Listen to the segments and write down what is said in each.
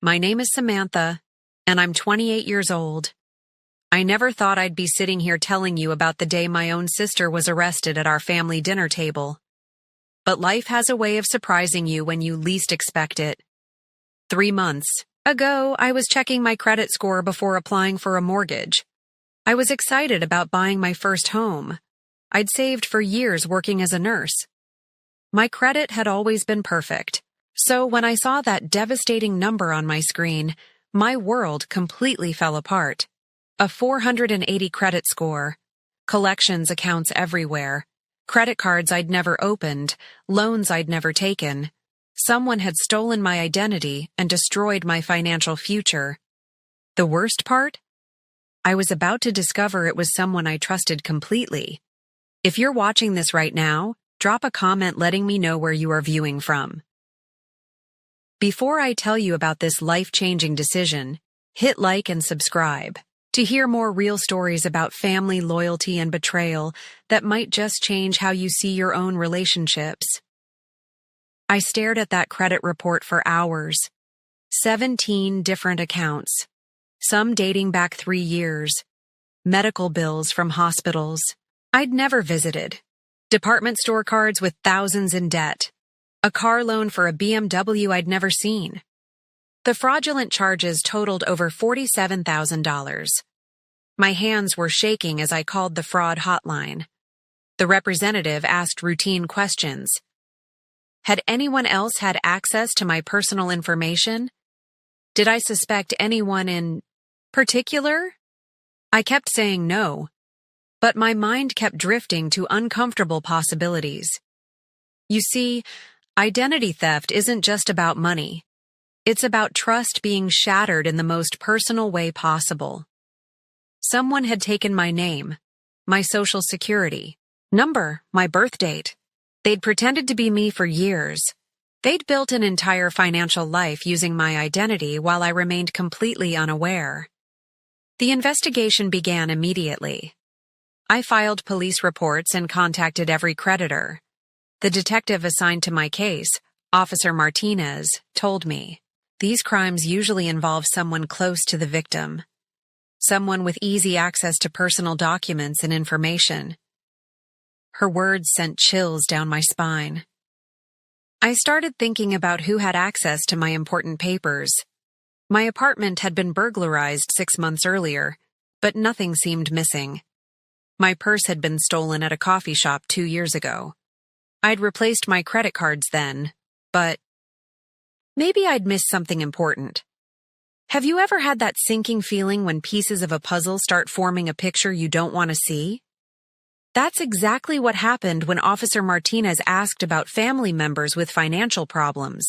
My name is Samantha, and I'm 28 years old. I never thought I'd be sitting here telling you about the day my own sister was arrested at our family dinner table. But life has a way of surprising you when you least expect it. 3 months ago, I was checking my credit score before applying for a mortgage. I was excited about buying my first home. I'd saved for years working as a nurse. My credit had always been perfect, so when I saw that devastating number on my screen, my world completely fell apart. A 480 credit score, collections accounts everywhere, credit cards I'd never opened, loans I'd never taken. Someone had stolen my identity and destroyed my financial future. The worst part? I was about to discover it was someone I trusted completely. If you're watching this right now, drop a comment letting me know where you are viewing from. Before I tell you about this life-changing decision, hit like and subscribe to hear more real stories about family loyalty and betrayal that might just change how you see your own relationships. I stared at that credit report for hours. 17 different accounts, some dating back 3 years, medical bills from hospitals I'd never visited, department store cards with thousands in debt, a car loan for a BMW I'd never seen. The fraudulent charges totaled over $47,000. My hands were shaking as I called the fraud hotline. The representative asked routine questions. Had anyone else had access to my personal information? Did I suspect anyone in particular? I kept saying no, but my mind kept drifting to uncomfortable possibilities. You see, identity theft isn't just about money. It's about trust being shattered in the most personal way possible. Someone had taken my name, my social security number, my birth date. They'd pretended to be me for years. They'd built an entire financial life using my identity while I remained completely unaware. The investigation began immediately. I filed police reports and contacted every creditor. The detective assigned to my case, Officer Martinez, told me, these crimes usually involve someone close to the victim, someone with easy access to personal documents and information. Her words sent chills down my spine. I started thinking about who had access to my important papers. My apartment had been burglarized 6 months earlier, but nothing seemed missing. My purse had been stolen at a coffee shop 2 years ago. I'd replaced my credit cards then, but maybe I'd missed something important. Have you ever had that sinking feeling when pieces of a puzzle start forming a picture you don't want to see? That's exactly what happened when Officer Martinez asked about family members with financial problems.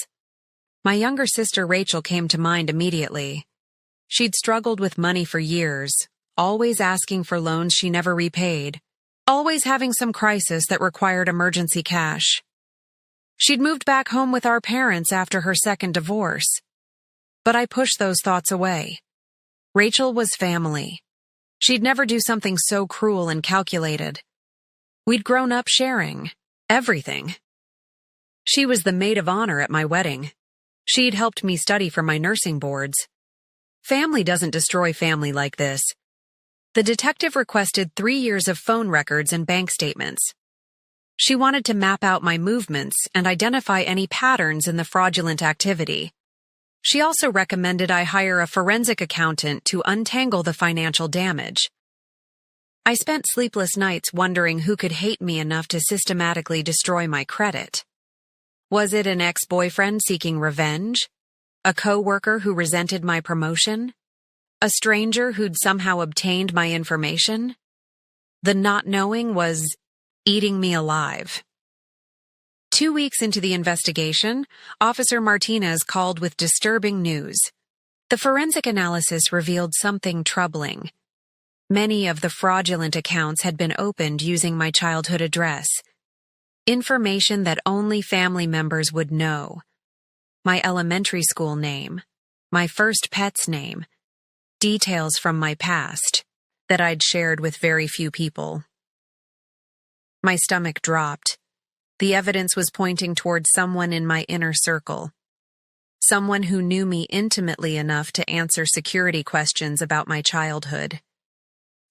My younger sister Rachel came to mind immediately. She'd struggled with money for years, always asking for loans she never repaid, always having some crisis that required emergency cash. She'd moved back home with our parents after her second divorce. But I pushed those thoughts away. Rachel was family. She'd never do something so cruel and calculated. We'd grown up sharing everything. She was the maid of honor at my wedding. She'd helped me study for my nursing boards. Family doesn't destroy family like this. The detective requested 3 years of phone records and bank statements. She wanted to map out my movements and identify any patterns in the fraudulent activity. She also recommended I hire a forensic accountant to untangle the financial damage. I spent sleepless nights wondering who could hate me enough to systematically destroy my credit. Was it an ex-boyfriend seeking revenge? A coworker who resented my promotion? A stranger who'd somehow obtained my information? The not knowing was eating me alive. 2 weeks into the investigation, Officer Martinez called with disturbing news. The forensic analysis revealed something troubling. Many of the fraudulent accounts had been opened using my childhood address. Information that only family members would know. My elementary school name, my first pet's name, details from my past that I'd shared with very few people. My stomach dropped. The evidence was pointing towards someone in my inner circle. someone who knew me intimately enough to answer security questions about my childhood,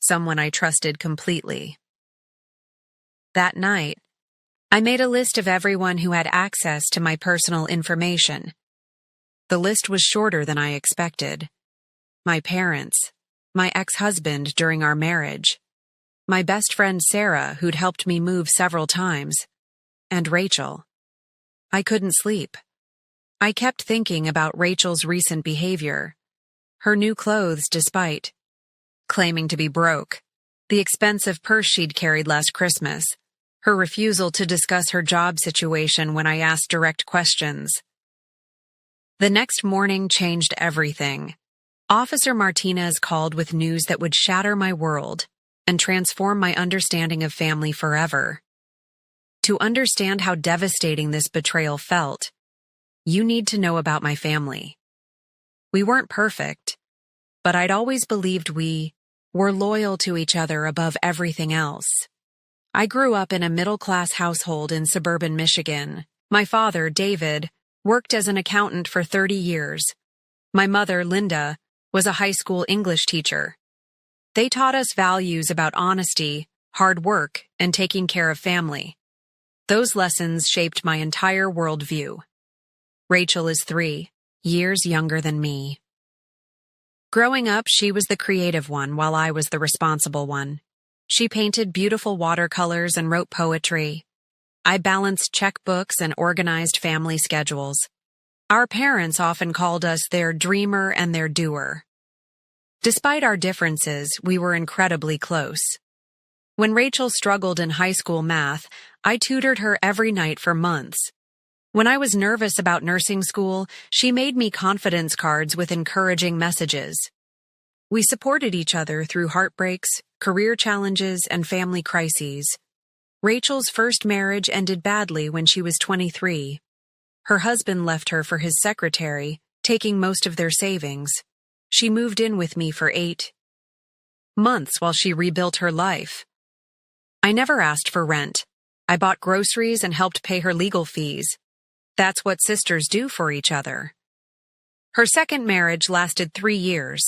someone I trusted completely. That night, I made a list of everyone who had access to my personal information. The list was shorter than I expected. My parents, my ex-husband during our marriage, my best friend Sarah, who'd helped me move several times, and Rachel. I couldn't sleep. I kept thinking about Rachel's recent behavior, her new clothes despite claiming to be broke, the expensive purse she'd carried last Christmas, her refusal to discuss her job situation when I asked direct questions. The next morning changed everything. Officer Martinez called with news that would shatter my world and transform my understanding of family forever. To understand how devastating this betrayal felt, you need to know about my family. We weren't perfect, but I'd always believed we were loyal to each other above everything else. I grew up in a middle-class household in suburban Michigan. My father, David, worked as an accountant for 30 years. My mother, Linda, was a high school English teacher. They taught us values about honesty, hard work, and taking care of family. Those lessons shaped my entire worldview. Rachel is 3 years younger than me. Growing up, she was the creative one while I was the responsible one. She painted beautiful watercolors and wrote poetry. I balanced checkbooks and organized family schedules. Our parents often called us their dreamer and their doer. Despite our differences, we were incredibly close. When Rachel struggled in high school math, I tutored her every night for months. When I was nervous about nursing school, she made me confidence cards with encouraging messages. We supported each other through heartbreaks, career challenges, and family crises. Rachel's first marriage ended badly when she was 23. Her husband left her for his secretary, taking most of their savings. She moved in with me for 8 months while she rebuilt her life. I never asked for rent. I bought groceries and helped pay her legal fees. That's what sisters do for each other. Her second marriage lasted 3 years.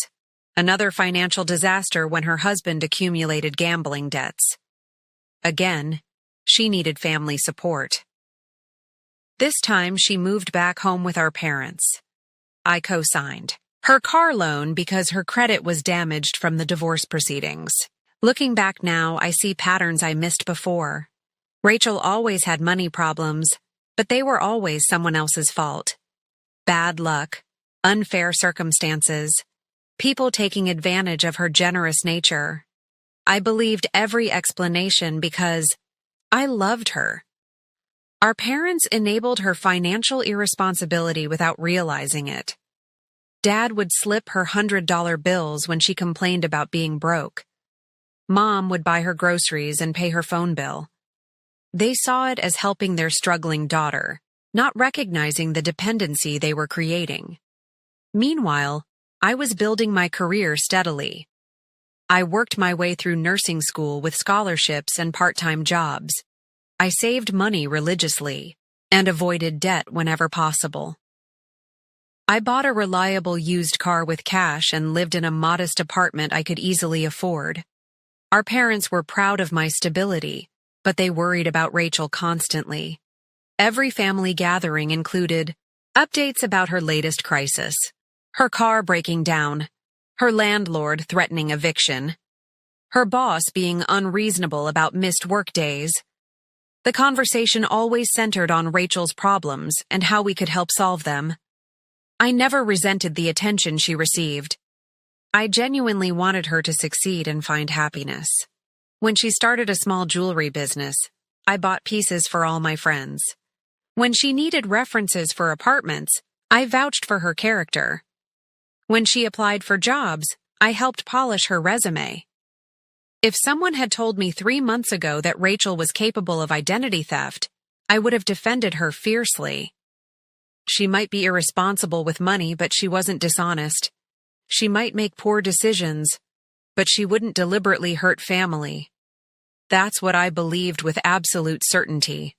Another financial disaster when her husband accumulated gambling debts. Again, she needed family support. This time, she moved back home with our parents. I co-signed her car loan because her credit was damaged from the divorce proceedings. Looking back now, I see patterns I missed before. Rachel always had money problems, but they were always someone else's fault. Bad luck, unfair circumstances, people taking advantage of her generous nature. I believed every explanation because I loved her. Our parents enabled her financial irresponsibility without realizing it. Dad would slip her $100 bills when she complained about being broke. Mom would buy her groceries and pay her phone bill. They saw it as helping their struggling daughter, not recognizing the dependency they were creating. Meanwhile, I was building my career steadily. I worked my way through nursing school with scholarships and part-time jobs. I saved money religiously and avoided debt whenever possible. I bought a reliable used car with cash and lived in a modest apartment I could easily afford. Our parents were proud of my stability, but they worried about Rachel constantly. Every family gathering included updates about her latest crisis, her car breaking down, her landlord threatening eviction, her boss being unreasonable about missed work days. The conversation always centered on Rachel's problems and how we could help solve them. I never resented the attention she received. I genuinely wanted her to succeed and find happiness. When she started a small jewelry business, I bought pieces for all my friends. When she needed references for apartments, I vouched for her character. When she applied for jobs, I helped polish her resume. If someone had told me 3 months ago that Rachel was capable of identity theft, I would have defended her fiercely. She might be irresponsible with money, but she wasn't dishonest. She might make poor decisions, but she wouldn't deliberately hurt family. That's what I believed with absolute certainty.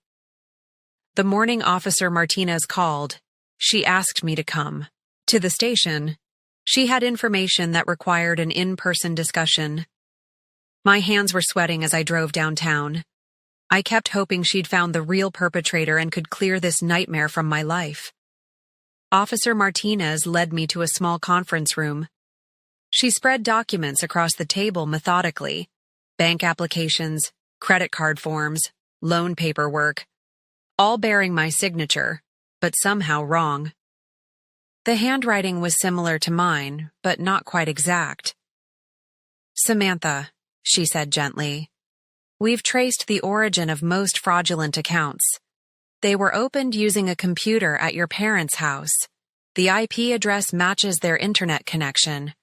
The morning Officer Martinez called, She asked me to come to the station. She had information that required an in-person discussion. My hands were sweating as I drove downtown. I kept hoping she'd found the real perpetrator and could clear this nightmare from my life. Officer Martinez led me to a small conference room. She spread documents across the table methodically: bank applications, credit card forms, loan paperwork, all bearing my signature, but somehow wrong. The handwriting was similar to mine, but not quite exact. "Samantha," she said gently, "we've traced the origin of most fraudulent accounts. They were opened using a computer at your parents' house. The IP address matches their internet connection.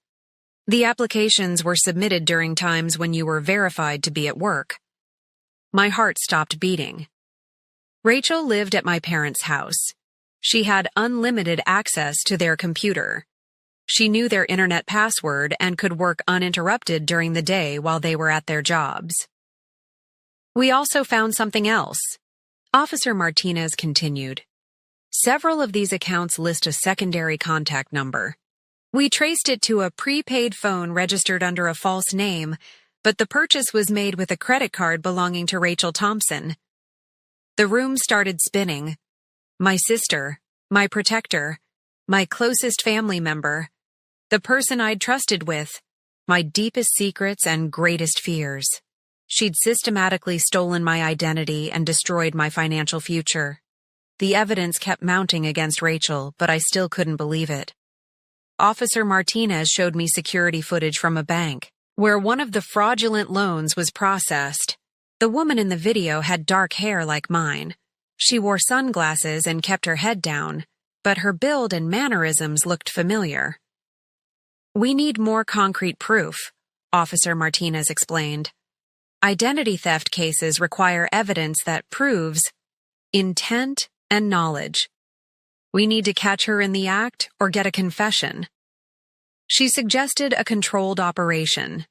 The applications were submitted during times when you were verified to be at work." My heart stopped beating. Rachel lived at my parents' house. She had unlimited access to their computer. She knew their internet password and could work uninterrupted during the day while they were at their jobs. "We also found something else," Officer Martinez continued. "Several of these accounts list a secondary contact number. We traced it to a prepaid phone registered under a false name, but the purchase was made with a credit card belonging to Rachel Thompson." The room started spinning. My sister, my protector, my closest family member, the person I'd trusted with, my deepest secrets and greatest fears. She'd systematically stolen my identity and destroyed my financial future. The evidence kept mounting against Rachel, but I still couldn't believe it. Officer Martinez showed me security footage from a bank, where one of the fraudulent loans was processed. The woman in the video had dark hair like mine. She wore sunglasses and kept her head down, but her build and mannerisms looked familiar. "We need more concrete proof," Officer Martinez explained. "Identity theft cases require evidence that proves intent and knowledge. We need to catch her in the act or get a confession." She suggested a controlled operation.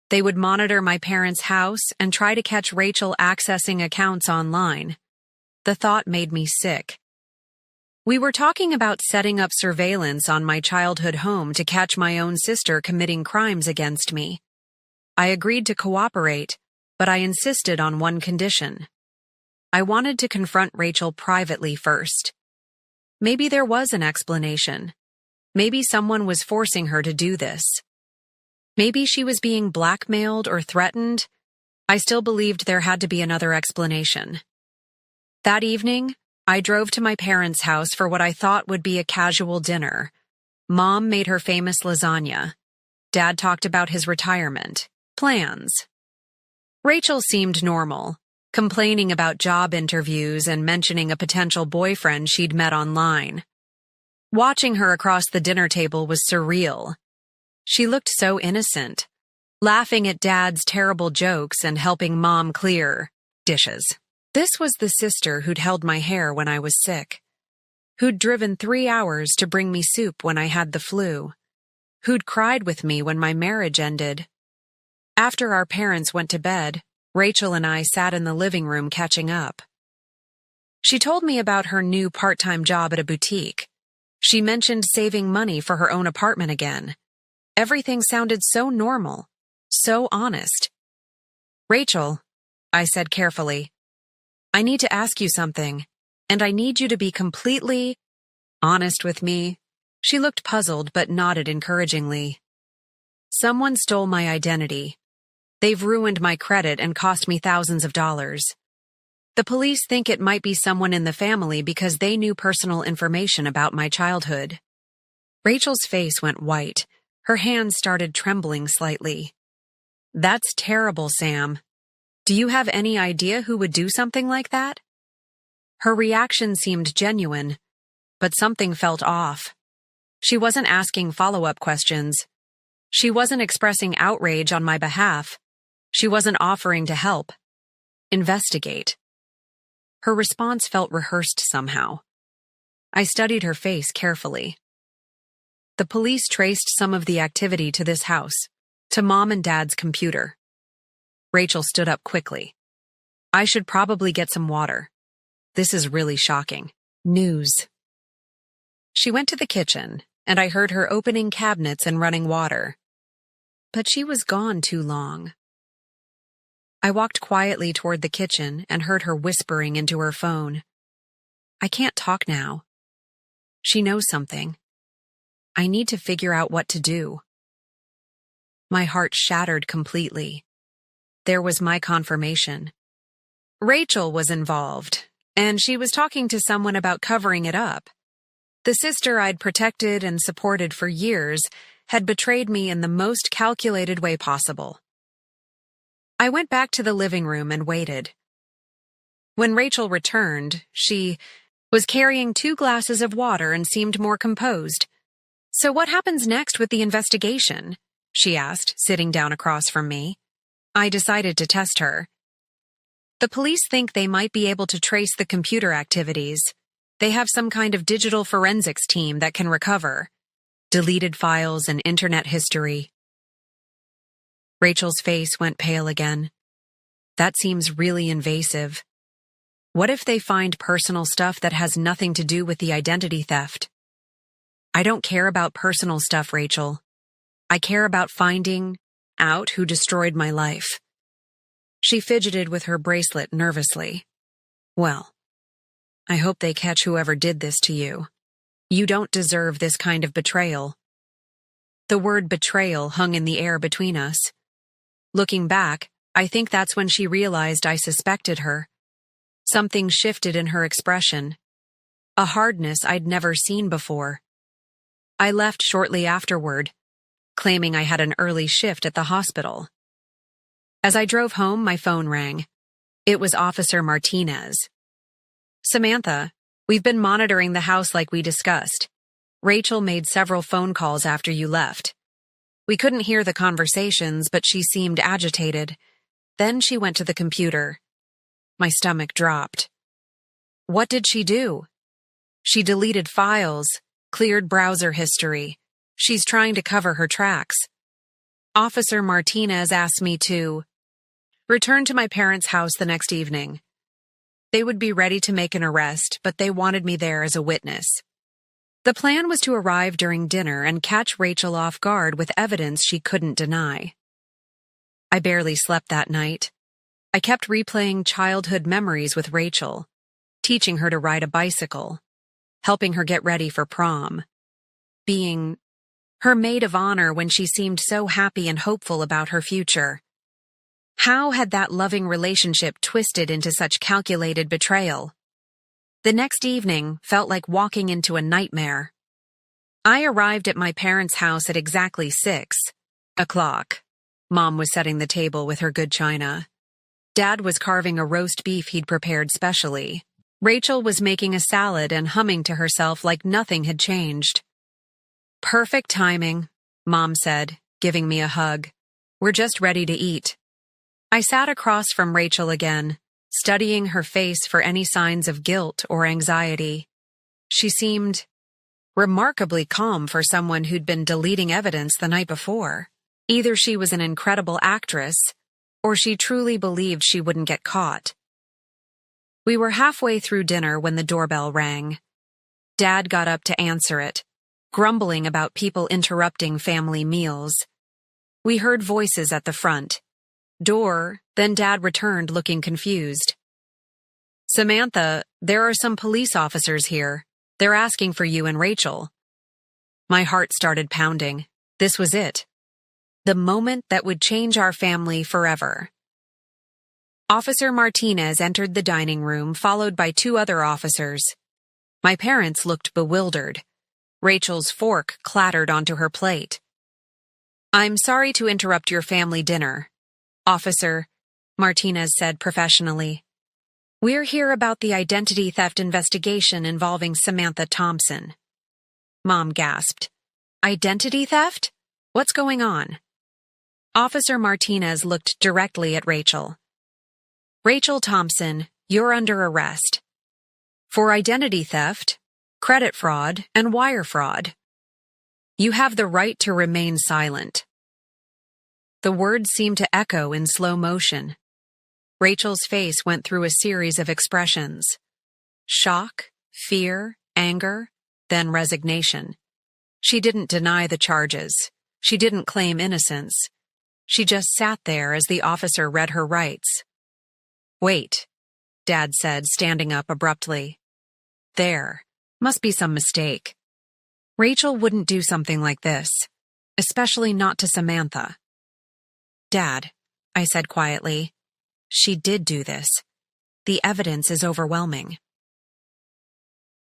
They would monitor my parents' house and try to catch Rachel accessing accounts online. The thought made me sick. We were talking about setting up surveillance on my childhood home to catch my own sister committing crimes against me. I agreed to cooperate, but I insisted on one condition. I wanted to confront Rachel privately first. Maybe there was an explanation. Maybe someone was forcing her to do this. Maybe she was being blackmailed or threatened. I still believed there had to be another explanation. That evening, I drove to my parents' house for what I thought would be a casual dinner. Mom made her famous lasagna. Dad talked about his retirement plans. Rachel seemed normal, complaining about job interviews and mentioning a potential boyfriend she'd met online. Watching her across the dinner table was surreal. She looked so innocent, laughing at Dad's terrible jokes and helping Mom clear dishes. This was the sister who'd held my hair when I was sick, who'd driven 3 hours to bring me soup when I had the flu, who'd cried with me when my marriage ended. After our parents went to bed, Rachel and I sat in the living room catching up. She told me about her new part-time job at a boutique. She mentioned saving money for her own apartment again. Everything sounded so normal, so honest. "Rachel," I said carefully, "I need to ask you something, and I need you to be completely honest with me." She looked puzzled but nodded encouragingly. "Someone stole my identity. They've ruined my credit and cost me thousands of dollars. The police think it might be someone in the family because they knew personal information about my childhood." Rachel's face went white. Her hands started trembling slightly. "That's terrible, Sam. Do you have any idea who would do something like that?" Her reaction seemed genuine, but something felt off. She wasn't asking follow-up questions. She wasn't expressing outrage on my behalf. She wasn't offering to help. Investigate. Her response felt rehearsed somehow. I studied her face carefully. "The police traced some of the activity to this house, to Mom and Dad's computer." Rachel stood up quickly. "I should probably get some water. This is really shocking news." She went to the kitchen, and I heard her opening cabinets and running water. But she was gone too long. I walked quietly toward the kitchen and heard her whispering into her phone. I can't talk now. She knows something. I need to figure out what to do. My heart shattered completely. There was my confirmation. Rachel was involved, and she was talking to someone about covering it up. The sister I'd protected and supported for years had betrayed me in the most calculated way possible. I went back to the living room and waited. When Rachel returned, she was carrying 2 glasses of water and seemed more composed. "So what happens next with the investigation?" she asked, sitting down across from me. I decided to test her. "The police think they might be able to trace the computer activities. They have some kind of digital forensics team that can recover deleted files and internet history." Rachel's face went pale again. "That seems really invasive. What if they find personal stuff that has nothing to do with the identity theft?" "I don't care about personal stuff, Rachel. I care about finding out who destroyed my life." She fidgeted with her bracelet nervously. "Well, I hope they catch whoever did this to you. You don't deserve this kind of betrayal." The word betrayal hung in the air between us. Looking back, I think that's when she realized I suspected her. Something shifted in her expression. A hardness I'd never seen before. I left shortly afterward, claiming I had an early shift at the hospital. As I drove home, my phone rang. It was Officer Martinez. "Samantha, we've been monitoring the house like we discussed. Rachel made several phone calls after you left. We couldn't hear the conversations, but she seemed agitated. Then she went to the computer." My stomach dropped. "What did she do?" "She deleted files, cleared browser history. She's trying to cover her tracks." Officer Martinez asked me to return to my parents' house the next evening. They would be ready to make an arrest, but they wanted me there as a witness. The plan was to arrive during dinner and catch Rachel off guard with evidence she couldn't deny. I barely slept that night. I kept replaying childhood memories with Rachel, teaching her to ride a bicycle, helping her get ready for prom, being her maid of honor when she seemed so happy and hopeful about her future. How had that loving relationship twisted into such calculated betrayal? The next evening felt like walking into a nightmare. I arrived at my parents' house at exactly 6:00. Mom was setting the table with her good china. Dad was carving a roast beef he'd prepared specially. Rachel was making a salad and humming to herself like nothing had changed. "Perfect timing," Mom said, giving me a hug. "We're just ready to eat." I sat across from Rachel again, studying her face for any signs of guilt or anxiety. She seemed remarkably calm for someone who'd been deleting evidence the night before. Either she was an incredible actress, or she truly believed she wouldn't get caught. We were halfway through dinner when the doorbell rang. Dad got up to answer it, grumbling about people interrupting family meals. We heard voices at the front door, then Dad returned looking confused. "Samantha, there are some police officers here. They're asking for you and Rachel." My heart started pounding. This was it. The moment that would change our family forever. Officer Martinez entered the dining room, followed by 2 other officers. My parents looked bewildered. Rachel's fork clattered onto her plate. "I'm sorry to interrupt your family dinner," Officer Martinez said professionally. "We're here about the identity theft investigation involving Samantha Thompson." Mom gasped. "Identity theft? What's going on?" Officer Martinez looked directly at Rachel. "Rachel Thompson, you're under arrest for identity theft, credit fraud, and wire fraud. You have the right to remain silent." The words seemed to echo in slow motion. Rachel's face went through a series of expressions. Shock, fear, anger, then resignation. She didn't deny the charges. She didn't claim innocence. She just sat there as the officer read her rights. "Wait," Dad said, standing up abruptly. "There. Must be some mistake. Rachel wouldn't do something like this, especially not to Samantha." "Dad," I said quietly, "she did do this. The evidence is overwhelming."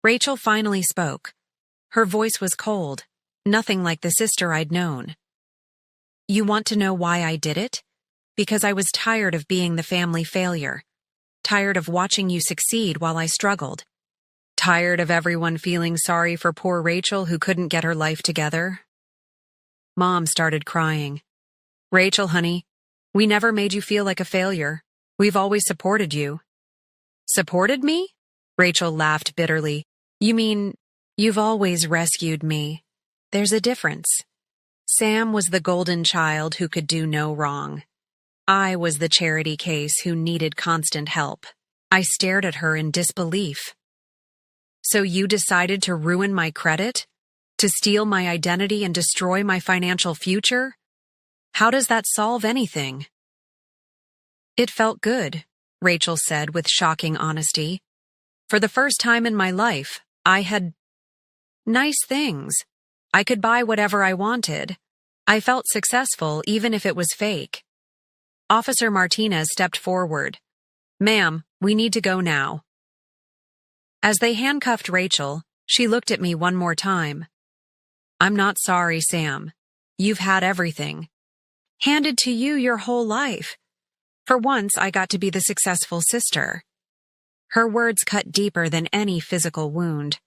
Rachel finally spoke. Her voice was cold, nothing like the sister I'd known. "You want to know why I did it? Because I was tired of being the family failure. Tired of watching you succeed while I struggled. Tired of everyone feeling sorry for poor Rachel who couldn't get her life together." Mom started crying. "Rachel, honey, we never made you feel like a failure. We've always supported you." "Supported me?" Rachel laughed bitterly. "You mean, you've always rescued me. There's a difference. Sam was the golden child who could do no wrong. I was the charity case who needed constant help." I stared at her in disbelief. "So you decided to ruin my credit? To steal my identity and destroy my financial future? How does that solve anything?" "It felt good," Rachel said with shocking honesty. "For the first time in my life, I had nice things. I could buy whatever I wanted. I felt successful even if it was fake." Officer Martinez stepped forward. "Ma'am, we need to go now." As they handcuffed Rachel, she looked at me one more time. "I'm not sorry, Sam. You've had everything. Handed to you your whole life. For once, I got to be the successful sister." Her words cut deeper than any physical wound.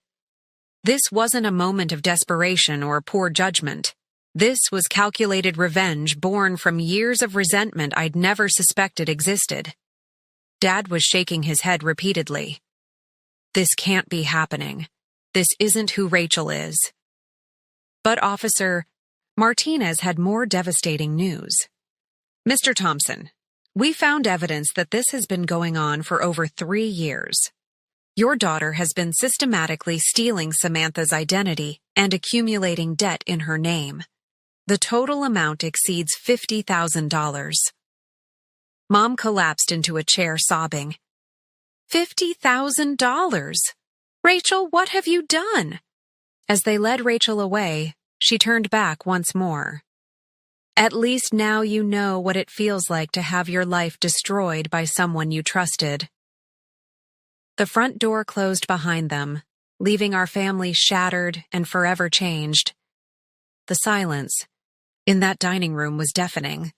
This wasn't a moment of desperation or poor judgment. This was calculated revenge born from years of resentment I'd never suspected existed. Dad was shaking his head repeatedly. "This can't be happening. This isn't who Rachel is." But Officer Martinez had more devastating news. "Mr. Thompson, we found evidence that this has been going on for over 3 years. Your daughter has been systematically stealing Samantha's identity and accumulating debt in her name. The total amount exceeds $50,000. Mom collapsed into a chair sobbing. $50,000! Rachel, what have you done? As they led Rachel away, she turned back once more. At least now you know what it feels like to have your life destroyed by someone you trusted. The front door closed behind them, leaving our family shattered and forever changed. The silence in that dining room was deafening.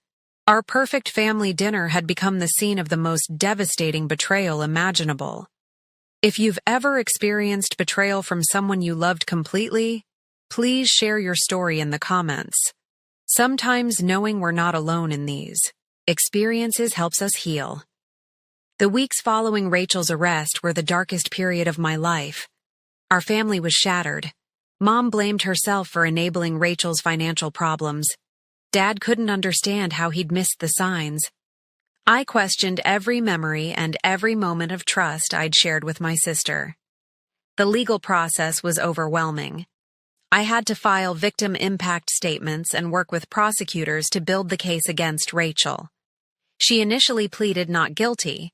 Our perfect family dinner had become the scene of the most devastating betrayal imaginable. If you've ever experienced betrayal from someone you loved completely, please share your story in the comments. Sometimes knowing we're not alone in these experiences helps us heal. The weeks following Rachel's arrest were the darkest period of my life. Our family was shattered. Mom blamed herself for enabling Rachel's financial problems. Dad couldn't understand how he'd missed the signs. I questioned every memory and every moment of trust I'd shared with my sister. The legal process was overwhelming. I had to file victim impact statements and work with prosecutors to build the case against Rachel. She initially pleaded not guilty,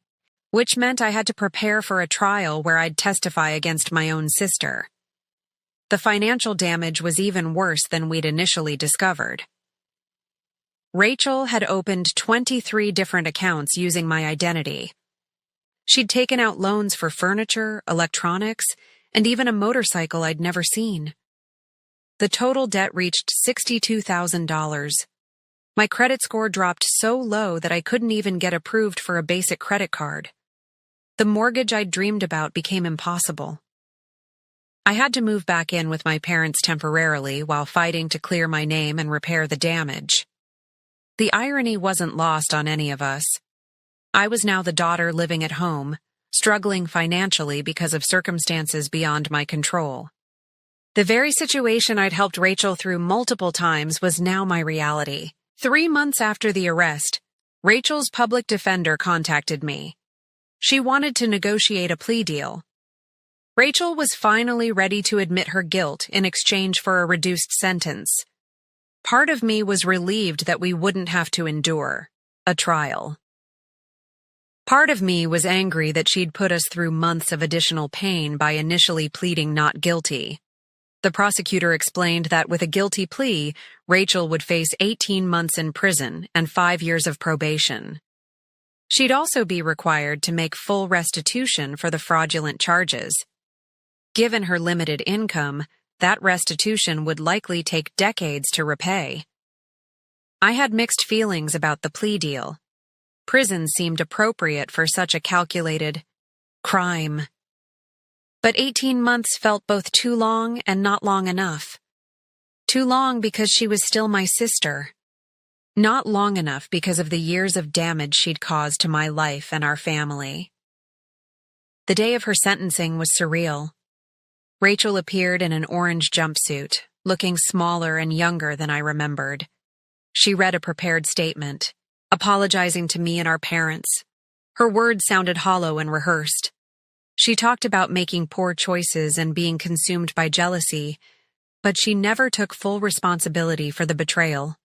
which meant I had to prepare for a trial where I'd testify against my own sister. The financial damage was even worse than we'd initially discovered. Rachel had opened 23 different accounts using my identity. She'd taken out loans for furniture, electronics, and even a motorcycle I'd never seen. The total debt reached $62,000. My credit score dropped so low that I couldn't even get approved for a basic credit card. The mortgage I'd dreamed about became impossible. I had to move back in with my parents temporarily while fighting to clear my name and repair the damage. The irony wasn't lost on any of us. I was now the daughter living at home, struggling financially because of circumstances beyond my control. The very situation I'd helped Rachel through multiple times was now my reality. 3 months after the arrest, Rachel's public defender contacted me. She wanted to negotiate a plea deal. Rachel was finally ready to admit her guilt in exchange for a reduced sentence. Part of me was relieved that we wouldn't have to endure a trial. Part of me was angry that she'd put us through months of additional pain by initially pleading not guilty. The prosecutor explained that with a guilty plea, Rachel would face 18 months in prison and 5 years of probation. She'd also be required to make full restitution for the fraudulent charges. Given her limited income, that restitution would likely take decades to repay. I had mixed feelings about the plea deal. Prison seemed appropriate for such a calculated crime. But 18 months felt both too long and not long enough. Too long because she was still my sister. Not long enough because of the years of damage she'd caused to my life and our family. The day of her sentencing was surreal. Rachel appeared in an orange jumpsuit, looking smaller and younger than I remembered. She read a prepared statement, apologizing to me and our parents. Her words sounded hollow and rehearsed. She talked about making poor choices and being consumed by jealousy, but she never took full responsibility for the betrayal.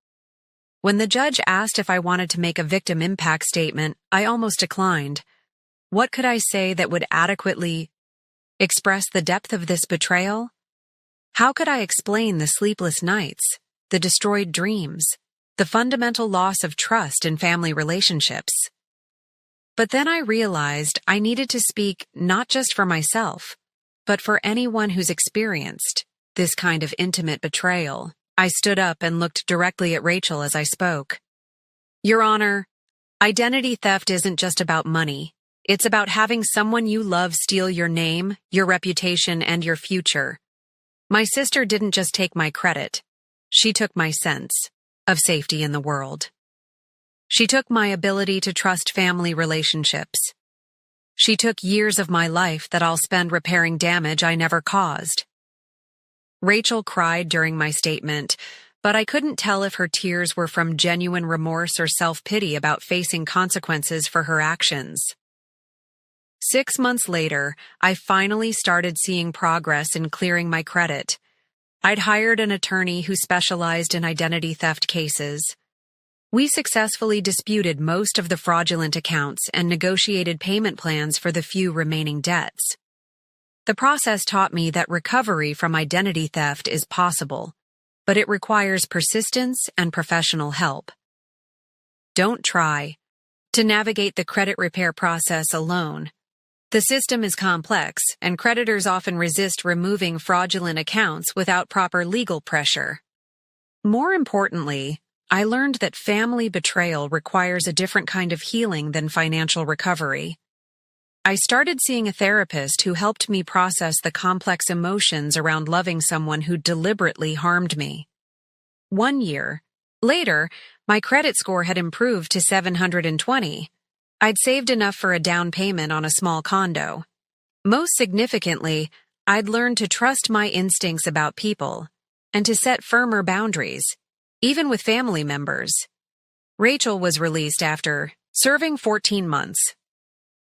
When the judge asked if I wanted to make a victim impact statement, I almost declined. What could I say that would adequately express the depth of this betrayal? How could I explain the sleepless nights, the destroyed dreams, the fundamental loss of trust in family relationships? But then I realized I needed to speak not just for myself, but for anyone who's experienced this kind of intimate betrayal. I stood up and looked directly at Rachel as I spoke. Your Honor, identity theft isn't just about money. It's about having someone you love steal your name, your reputation, and your future. My sister didn't just take my credit. She took my sense of safety in the world. She took my ability to trust family relationships. She took years of my life that I'll spend repairing damage I never caused. Rachel cried during my statement, but I couldn't tell if her tears were from genuine remorse or self-pity about facing consequences for her actions. 6 months later, I finally started seeing progress in clearing my credit. I'd hired an attorney who specialized in identity theft cases. We successfully disputed most of the fraudulent accounts and negotiated payment plans for the few remaining debts. The process taught me that recovery from identity theft is possible, but it requires persistence and professional help. Don't try to navigate the credit repair process alone. The system is complex, and creditors often resist removing fraudulent accounts without proper legal pressure. More importantly, I learned that family betrayal requires a different kind of healing than financial recovery. I started seeing a therapist who helped me process the complex emotions around loving someone who deliberately harmed me. 1 year later, my credit score had improved to 720. I'd saved enough for a down payment on a small condo. Most significantly, I'd learned to trust my instincts about people and to set firmer boundaries, even with family members. Rachel was released after serving 14 months.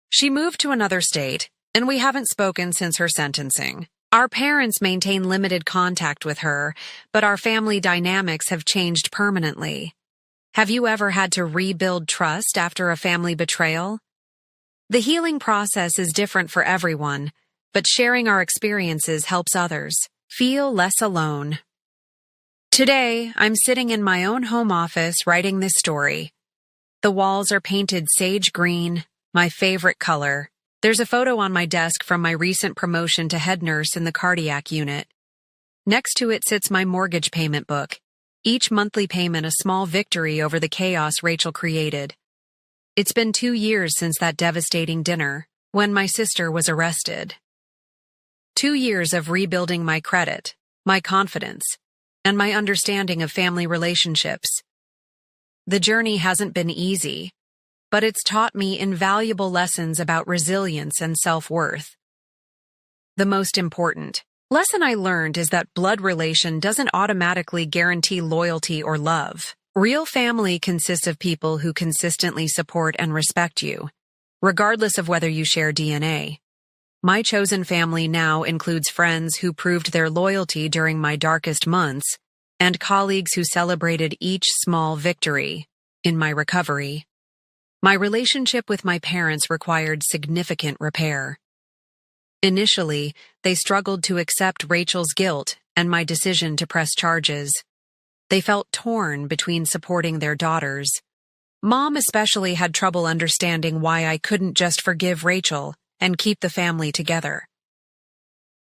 She moved to another state, and we haven't spoken since her sentencing. Our parents maintain limited contact with her, but our family dynamics have changed permanently. Have you ever had to rebuild trust after a family betrayal? The healing process is different for everyone, but sharing our experiences helps others feel less alone. Today, I'm sitting in my own home office writing this story. The walls are painted sage green, my favorite color. There's a photo on my desk from my recent promotion to head nurse in the cardiac unit. Next to it sits my mortgage payment book, each monthly payment a small victory over the chaos Rachel created. It's been 2 years since that devastating dinner, when my sister was arrested. 2 years of rebuilding my credit, my confidence, and my understanding of family relationships. The journey hasn't been easy, but it's taught me invaluable lessons about resilience and self-worth. The most important lesson I learned is that blood relation doesn't automatically guarantee loyalty or love. Real family consists of people who consistently support and respect you, regardless of whether you share DNA. My chosen family now includes friends who proved their loyalty during my darkest months and colleagues who celebrated each small victory in my recovery. My relationship with my parents required significant repair. Initially, they struggled to accept Rachel's guilt and my decision to press charges. They felt torn between supporting their daughters. Mom especially had trouble understanding why I couldn't just forgive Rachel and keep the family together.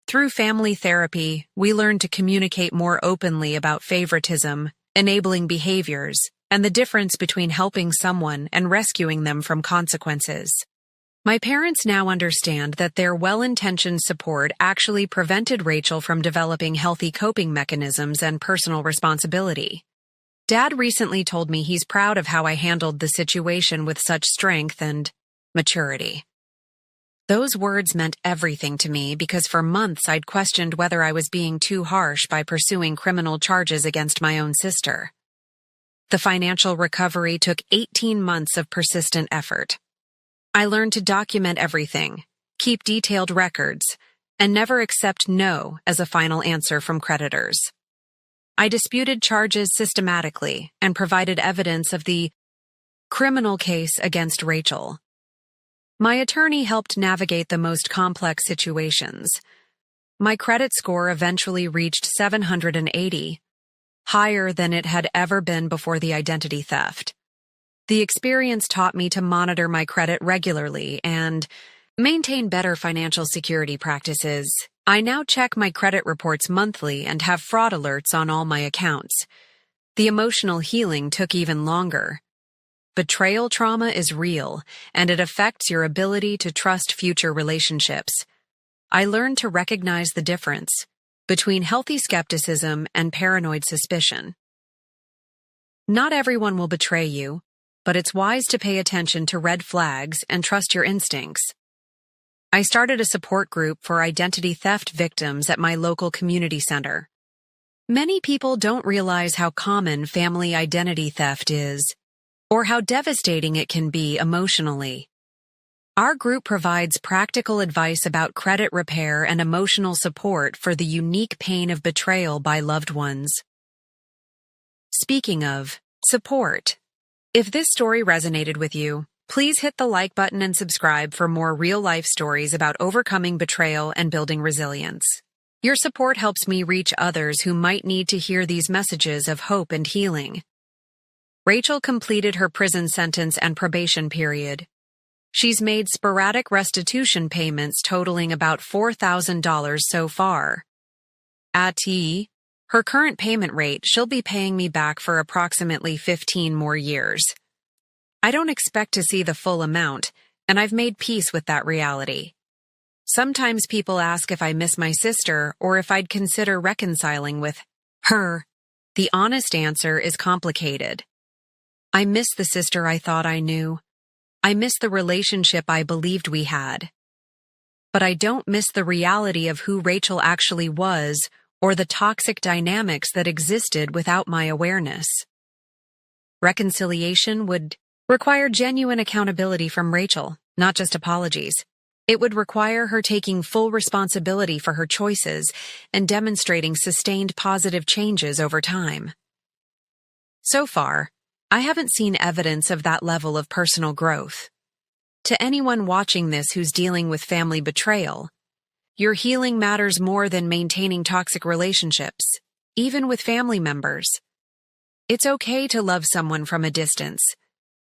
Through family therapy, we learned to communicate more openly about favoritism, enabling behaviors, and the difference between helping someone and rescuing them from consequences. My parents now understand that their well-intentioned support actually prevented Rachel from developing healthy coping mechanisms and personal responsibility. Dad recently told me he's proud of how I handled the situation with such strength and maturity. Those words meant everything to me because for months I'd questioned whether I was being too harsh by pursuing criminal charges against my own sister. The financial recovery took 18 months of persistent effort. I learned to document everything, keep detailed records, and never accept no as a final answer from creditors. I disputed charges systematically and provided evidence of the criminal case against Rachel. My attorney helped navigate the most complex situations. My credit score eventually reached 780, higher than it had ever been before the identity theft. The experience taught me to monitor my credit regularly and maintain better financial security practices. I now check my credit reports monthly and have fraud alerts on all my accounts. The emotional healing took even longer. Betrayal trauma is real, and it affects your ability to trust future relationships. I learned to recognize the difference between healthy skepticism and paranoid suspicion. Not everyone will betray you, but it's wise to pay attention to red flags and trust your instincts. I started a support group for identity theft victims at my local community center. Many people don't realize how common family identity theft is, or how devastating it can be emotionally. Our group provides practical advice about credit repair and emotional support for the unique pain of betrayal by loved ones. Speaking of support, if this story resonated with you, please hit the like button and subscribe for more real-life stories about overcoming betrayal and building resilience. Your support helps me reach others who might need to hear these messages of hope and healing. Rachel completed her prison sentence and probation period. She's made sporadic restitution payments totaling about $4,000 so far. At her current payment rate, she'll be paying me back for approximately 15 more years. I don't expect to see the full amount, and I've made peace with that reality. Sometimes people ask if I miss my sister or if I'd consider reconciling with her. The honest answer is complicated. I miss the sister I thought I knew. I miss the relationship I believed we had. But I don't miss the reality of who Rachel actually was or the toxic dynamics that existed without my awareness. Reconciliation would require genuine accountability from Rachel, not just apologies. It would require her taking full responsibility for her choices and demonstrating sustained positive changes over time. So far, I haven't seen evidence of that level of personal growth. To anyone watching this who's dealing with family betrayal, your healing matters more than maintaining toxic relationships, even with family members. It's okay to love someone from a distance.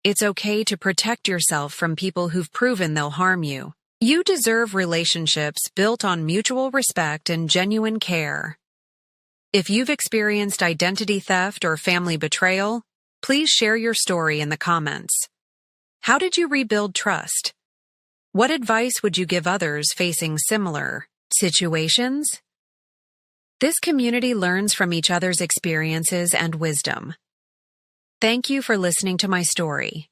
It's okay to protect yourself from people who've proven they'll harm you. You deserve relationships built on mutual respect and genuine care. If you've experienced identity theft or family betrayal, please share your story in the comments. How did you rebuild trust? What advice would you give others facing similar situations? This community learns from each other's experiences and wisdom. Thank you for listening to my story.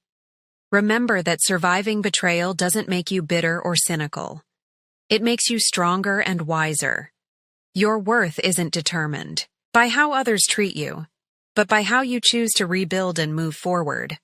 Remember that surviving betrayal doesn't make you bitter or cynical. It makes you stronger and wiser. Your worth isn't determined by how others treat you, but by how you choose to rebuild and move forward.